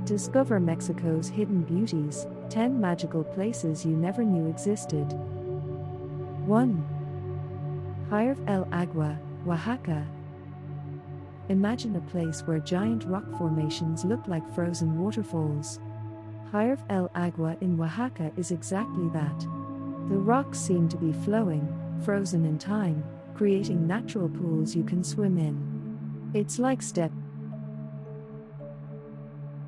Discover Mexico's hidden beauties, 10 magical places you never knew existed. 1. Hierve el Agua, Oaxaca. Imagine a place where giant rock formations look like frozen waterfalls. Hierve el Agua in Oaxaca is exactly that. The rocks seem to be flowing, frozen in time, creating natural pools you can swim in. It's like stepping